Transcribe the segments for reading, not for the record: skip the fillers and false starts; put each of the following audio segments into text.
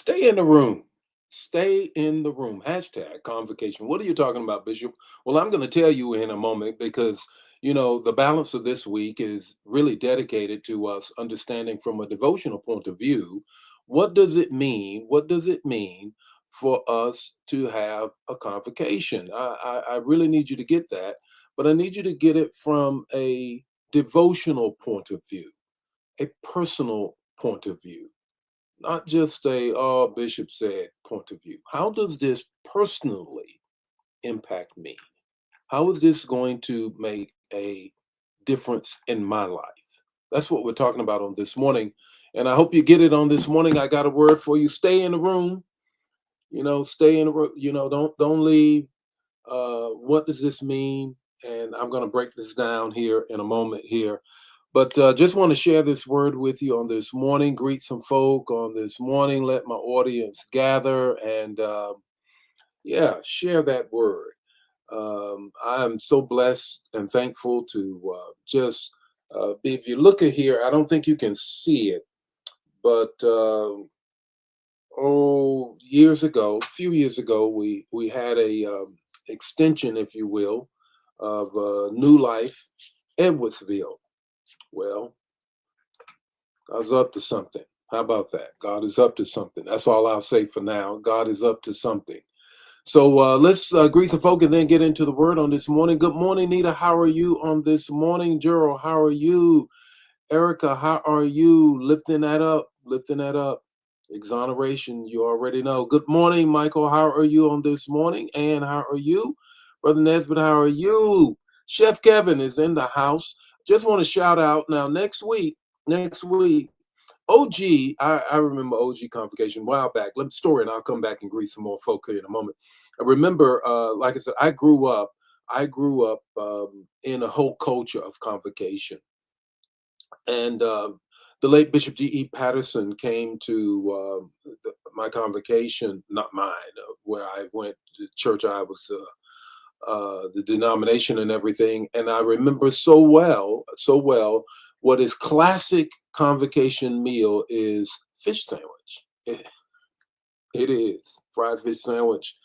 Stay in the room. Stay in the room. Hashtag convocation. What are you talking about, Bishop? Well, I'm going to tell you in a moment because, the balance of this week is really dedicated to us understanding from a devotional point of view. What does it mean? What does it mean for us to have a convocation? I really need you to get that, but I need you to get it from a devotional point of view, a personal point of view, not just a bishop said point of view. How does this personally impact me? How is this going to make a difference in my life? That's what we're talking about on this morning, and I hope you get it on this morning. I got a word for you. Stay in the room. Stay in the room. Don't leave. What does this mean? And I'm going to break this down here in a moment here. But just want to share this word with you on this morning. Greet some folk on this morning. Let my audience gather and, share that word. I'm so blessed and thankful to just be. If you look at here, I don't think you can see it, but a few years ago, we had a extension, if you will, of New Life, Edwardsville. Well, God's up to something. How about that? God is up to something. That's all I'll say for now. God is up to something. So let's greet the folk and then get into the word on this morning. Good morning, Nita. How are you on this morning? Gerald, how are you? Erica, how are you? Lifting that up, lifting that up. Exoneration, you already know. Good morning, Michael. How are you on this morning? And how are you? Brother Nesbitt, how are you? Chef Kevin is in the house. Just want to shout out now next week, I remember OG Convocation a while back. Let me story and I'll come back and greet some more folk here in a moment. I remember, like I said, I grew up in a whole culture of convocation. And the late Bishop G.E. Patterson came to my convocation, not mine, where I went to church. I was the denomination and everything. And I remember so well, what his classic convocation meal is fish sandwich. It is fried fish sandwich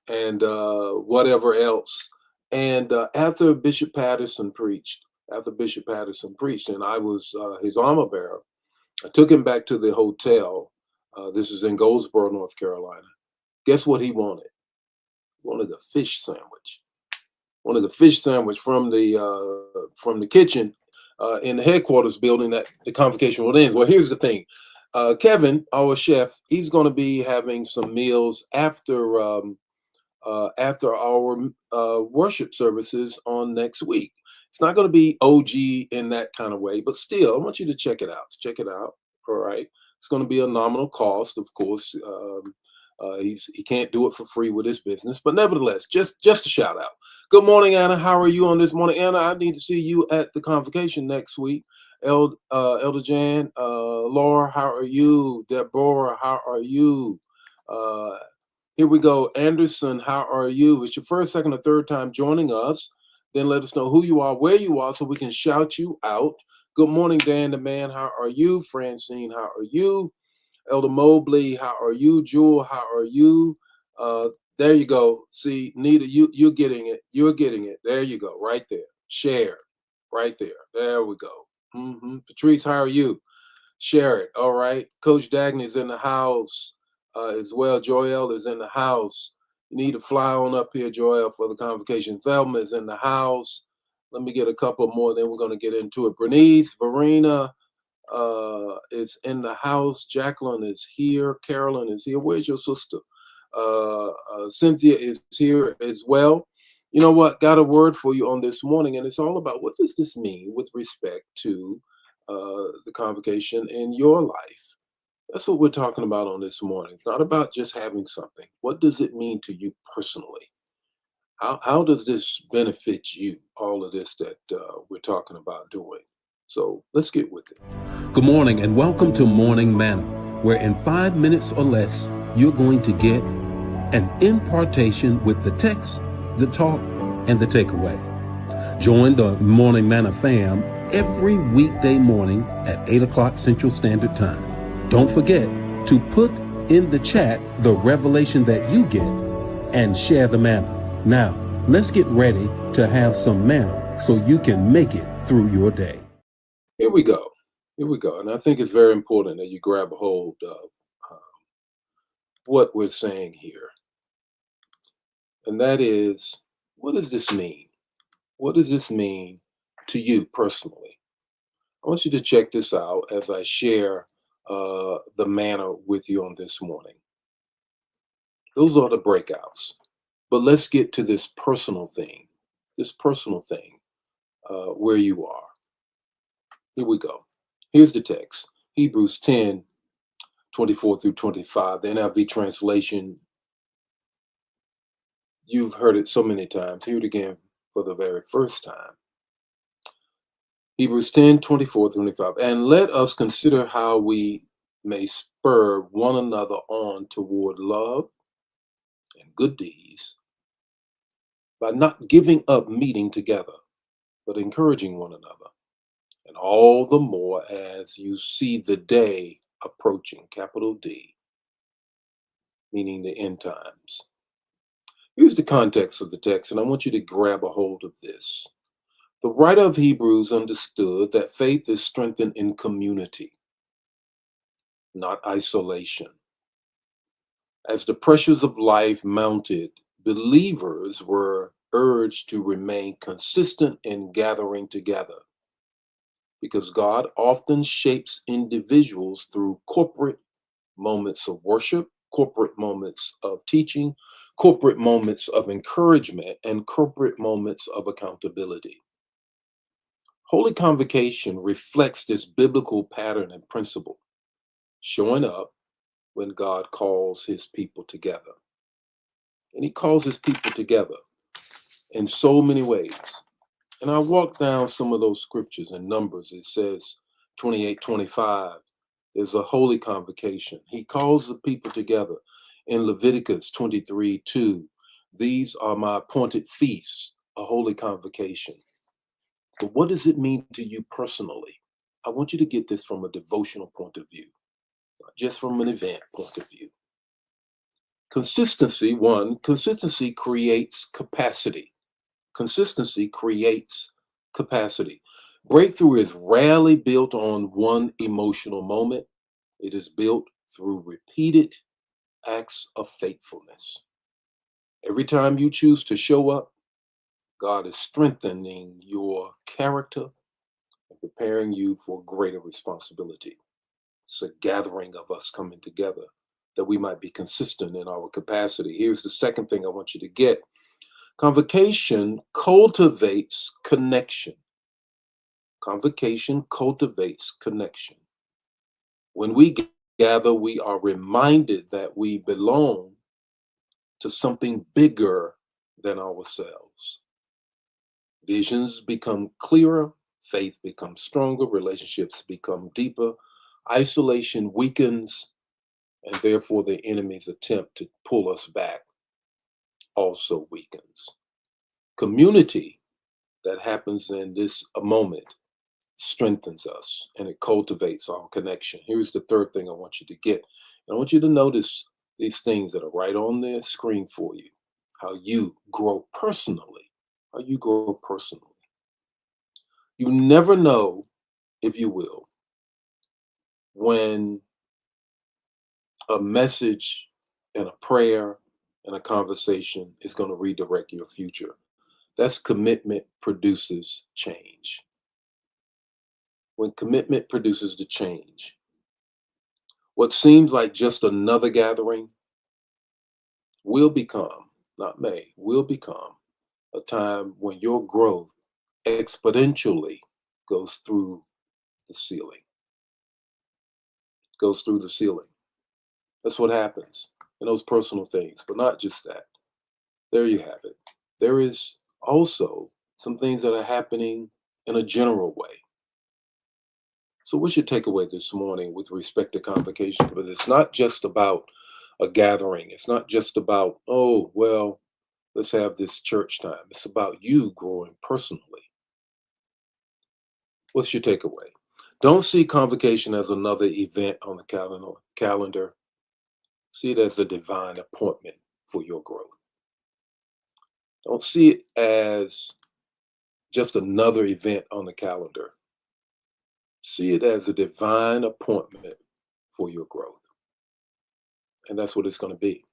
and whatever else. And after Bishop Patterson preached, and I was his armor bearer, I took him back to the hotel. This is in Goldsboro, North Carolina. Guess what he wanted? He wanted a fish sandwich. Wanted a fish sandwich from the kitchen in the headquarters building that the convocation will end. Well, here's the thing. Kevin, our chef, he's going to be having some meals after our worship services on next week. It's not going to be OG in that kind of way, but still, I want you to check it out. Check it out. All right. It's going to be a nominal cost, of course. He can't do it for free with his business, but nevertheless, just a shout out. Good morning, Anna. How are you on this morning? Anna, I need to see you at the convocation next week. Elder Jan, Laura, how are you? Deborah, how are you? Here we go. Anderson, how are you? It's your first, second, or third time joining us. Then let us know who you are, where you are, so we can shout you out. Good morning, Dan the man. How are you? Francine, how are you? Elder Mobley, how are you? Jewel, how are you? There you go. See, Nita, you're getting it. You're getting it. There you go. Right there. Share. Right there. There we go. Patrice, how are you? Share it. All right. Coach Dagny is in the house as well. Joel is in the house. You need to fly on up here, Joel, for the convocation. Thelma is in the house. Let me get a couple more, then we're going to get into it. Bernice, Verena is in the house. Jacqueline is here. Carolyn is here. Where's your sister? Cynthia is here as well. You know what? Got a word for you on this morning, and it's all about what does this mean with respect to the convocation in your life. That's what we're talking about on this morning. It's not about just having something. What does it mean to you personally? How does this benefit you, all of this that we're talking about doing? So let's get with it. Good morning and welcome to Morning Manna, where in 5 minutes or less, you're going to get an impartation with the text, the talk, and the takeaway. Join the Morning Manna fam every weekday morning at 8 o'clock Central Standard Time. Don't forget to put in the chat the revelation that you get and share the manna. Now, let's get ready to have some manna so you can make it through your day. Here we go. Here we go. And I think it's very important that you grab a hold of uh, what we're saying here. And that is, what does this mean? What does this mean to you personally? I want you to check this out as I share the manna with you on this morning. Those are the breakouts. But let's get to this personal thing, where you are. Here we go. Here's the text, Hebrews 10:24 through 25. The NIV translation, you've heard it so many times. Hear it again for the very first time. Hebrews 10:24 through 25. And let us consider how we may spur one another on toward love and good deeds by not giving up meeting together, but encouraging one another. And all the more as you see the day approaching, capital D, meaning the end times. Here's the context of the text, and I want you to grab a hold of this. The writer of Hebrews understood that faith is strengthened in community, not isolation. As the pressures of life mounted, believers were urged to remain consistent in gathering together, because God often shapes individuals through corporate moments of worship, corporate moments of teaching, corporate moments of encouragement, and corporate moments of accountability. Holy Convocation reflects this biblical pattern and principle, showing up when God calls his people together. And he calls his people together in so many ways. And I walk down some of those scriptures in Numbers. It says 28:25 is a holy convocation. He calls the people together. In Leviticus 23:2, these are my appointed feasts, a holy convocation. But what does it mean to you personally? I want you to get this from a devotional point of view, not just from an event point of view. Consistency creates capacity. Consistency creates capacity. Breakthrough is rarely built on one emotional moment. It is built through repeated acts of faithfulness. Every time you choose to show up, God is strengthening your character and preparing you for greater responsibility. It's a gathering of us coming together that we might be consistent in our capacity. Here's the second thing I want you to get. Convocation cultivates connection. Convocation cultivates connection. When we gather, we are reminded that we belong to something bigger than ourselves. Visions become clearer, faith becomes stronger, relationships become deeper, isolation weakens, and therefore the enemy's attempt to pull us back also weakens. Community that happens in this moment strengthens us and it cultivates our connection. Here's the third thing I want you to get. And I want you to notice these things that are right on the screen for you, how you grow personally, how you grow personally. You never know, if you will, when a message and a prayer and a conversation is going to redirect your future. That's commitment produces change. When commitment produces the change, what seems like just another gathering will become, not may, will become a time when your growth exponentially goes through the ceiling. Goes through the ceiling. That's what happens in those personal things, but not just that. There you have it. There is also some things that are happening in a general way. So what's your takeaway this morning with respect to convocation? Because it's not just about a gathering. It's not just about, oh, well, let's have this church time. It's about you growing personally. What's your takeaway? Don't see convocation as another event on the calendar. See it as a divine appointment for your growth. Don't see it as just another event on the calendar. See it as a divine appointment for your growth. And that's what it's going to be.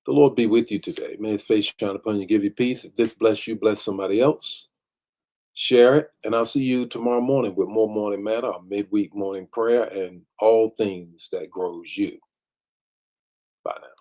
The Lord be with you today. May his face shine upon you, give you peace. If this bless you, bless somebody else. Share it. And I'll see you tomorrow morning with more morning manna, or midweek morning prayer, and all things that grows you. Bye now.